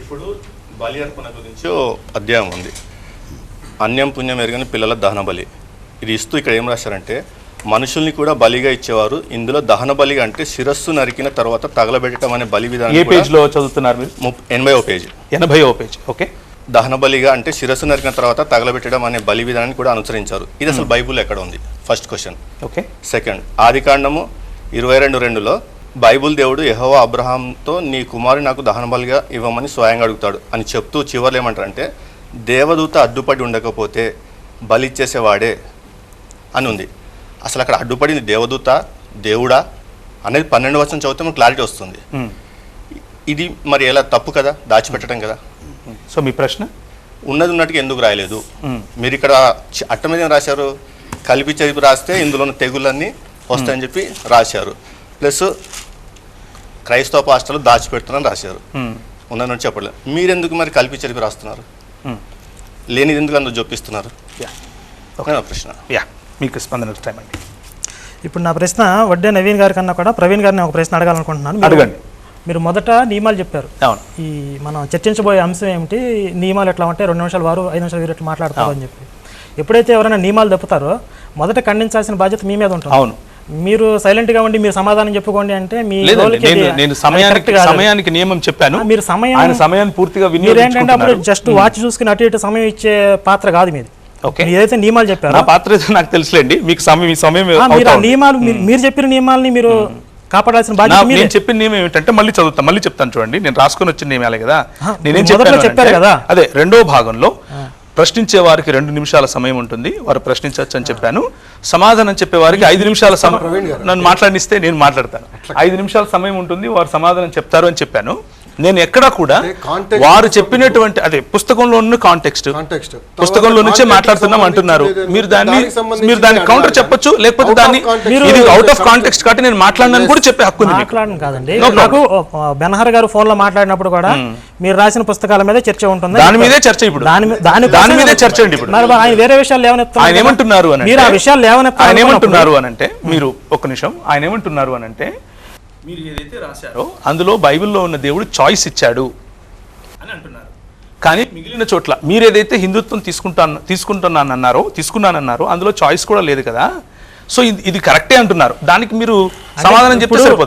ఇప్పుడు బలి అర్పణ గురించి ఓ అధ్యాయం ఉంది. అన్యం పుణ్యం ఎరగని పిల్లల దహన బలి. ఇది ఇస్తూ ఇక్కడ ఏం రాశారంటే, మనుషుల్ని కూడా బలిగా ఇచ్చేవారు. ఇందులో దహన బలిగా అంటే శిరస్సు నరికిన తర్వాత తగలబెట్టడం అనే బలి విధానం. ఏ పేజ్లో చదువుతున్నారు మీరు? 80వ పేజీ. 80వ పేజ్. ఓకే. దహన బలిగా అంటే శిరస్సు నరికిన తర్వాత తగలబెట్టడం అనే బలి విధానాన్ని కూడా అనుసరించారు. ఇది అసలు బైబుల్ ఎక్కడ ఉంది? First question. ఓకే. సెకండ్, ఆదికాండము 22:2లో బైబుల్ దేవుడు యెహోవా అబ్రహాంతో నీ కుమారుని నాకు దహన బలిగా ఇవ్వమని స్వయంగా అడుగుతాడు అని చెప్తూ చివరిలో ఏమంటారంటే, దేవదూత అడ్డుపడి ఉండకపోతే బలి ఇచ్చేసేవాడే అని ఉంది. అసలు అక్కడ అడ్డుపడింది దేవదూత, దేవుడా అనేది 12వ వచనం చదివితే మనకు క్లారిటీ వస్తుంది. ఇది మరి ఎలా తప్పు కదా, దాచిపెట్టడం కదా. సో మీ ప్రశ్న? ఉన్నది ఉన్నట్టుగా ఎందుకు రాయలేదు? మీరు ఇక్కడ అట్ట మీద ఏం రాశారు? కలిపి చెప్పి రాస్తే ఇందులో ఉన్న తెగులన్నీ వస్తాయని చెప్పి రాశారు. ప్లస్ క్రైస్తవ పాస్టర్లు దాచిపెడుతున్నారని రాశారు. ఉన్నదని చెప్పలేదు. మీరెందుకు మరి కలిపి చెప్పి రాస్తున్నారు? లేనిది ఎందుకు అందులో చూపిస్తున్నారు? ప్రశ్న. మీకు స్పందన టైం అండి. ఇప్పుడు నా ప్రశ్న వడ్డే నవీన్ గారి కన్నా కూడా ప్రవీణ్ గారిని ఒక ప్రశ్న అడగాలనుకుంటున్నాను. అడగండి. మీరు మొదట నియమాలు చెప్పారు. అవును. ఈ మనం చర్చించబోయే అంశం ఏమిటి, నియమాలు ఎట్లా ఉంటే 2 నిమిషాలు వారు 5 నిమిషాలు వీరు ఎట్లా మాట్లాడతారు అని చెప్పి. ఎప్పుడైతే ఎవరైనా నియమాలు తప్పుతారో మొదట ఖండించాల్సిన బాధ్యత మీ మీద ఉంటుంది. అవును. మీరు సైలెంట్ గా ఉండి మీరు సమాధానం చెప్పుకోండి అంటే మీ నేను సమయానికి నియమం చెప్పాను. మీరు సమయాన్ని పూర్తిగా ఏంటంటే అప్పుడు జస్ట్ వాచ్ చూసుకుని అటు ఇటు సమయం ఇచ్చే పాత్ర కాదు మీది. ఏదైతే నియమాలు చెప్పారో పాత్ర నాకు తెలుసులేండి. మీకు సమయం నియమాలు మీరు చెప్పిన నియమాలని మీరు కాపాడాల్సిన బాధ్యత. నేను చెప్పిన నియమం ఏమిటంటే మళ్ళీ చెప్తాను చూడండి. నేను రాసుకొని వచ్చిన నియమాలే కదా. నేనేం చెప్పారు కదా. అదే రెండో భాగంలో ప్రశ్నించే వారికి 2 నిమిషాల సమయం ఉంటుంది, వారు ప్రశ్నించవచ్చు అని చెప్పాను. సమాధానం చెప్పే వారికి 5 నిమిషాల సమయం, నన్ను మాట్లాడిస్తే నేను మాట్లాడతాను. 5 నిమిషాల సమయం ఉంటుంది, వారు సమాధానం చెప్తారు అని చెప్పాను. నేను ఎక్కడా కూడా వారు చెప్పినటువంటి అదే పుస్తకంలో ఉన్న కాంటెక్స్ట్ పుస్తకంలో నుంచే మాట్లాడుతున్నాం అంటున్నారు. మీరు దాన్ని కౌంటర్ చెప్పొచ్చు, లేకపోతే దాన్ని ఇది అవుట్ ఆఫ్ కాంటెక్స్ట్ కాబట్టి నేను మాట్లాడినని కూడా చెప్పే హక్కు మాట్లాడను కాదండి. నాకు బెనహర్ గారు ఫోన్ లో మాట్లాడినప్పుడు కూడా మీరు రాసిన పుస్తకాల మీద చర్చ ఉంటుంది. దాని మీదే చర్చ. ఇప్పుడు దాని మీదే చర్చ అండి. ఇప్పుడు ఆయన వేరే విషయాలు లేవనెత్తారు. ఆయన ఏమంటున్నారు అని మీరు ఆ విషయాలు లేవనెత్తారు. ఆయన ఏమంటున్నారు అని అంటే, మీరు ఒక్క నిమిషం, ఆయన ఏమంటున్నారు అని అంటే, మీరు ఏదైతే రాశారో అందులో బైబిల్లో ఉన్న దేవుడు చాయిస్ ఇచ్చాడు అని అంటున్నారు. కానీ మిగిలిన చోట్ల మీరు ఏదైతే హిందుత్వం తీసుకున్నానన్నారో అందులో చాయిస్ కూడా లేదు కదా. సో ఇది కరెక్టే అంటున్నారు. దానికి మీరు సమాధానం చెప్తే సరిపోతుంది.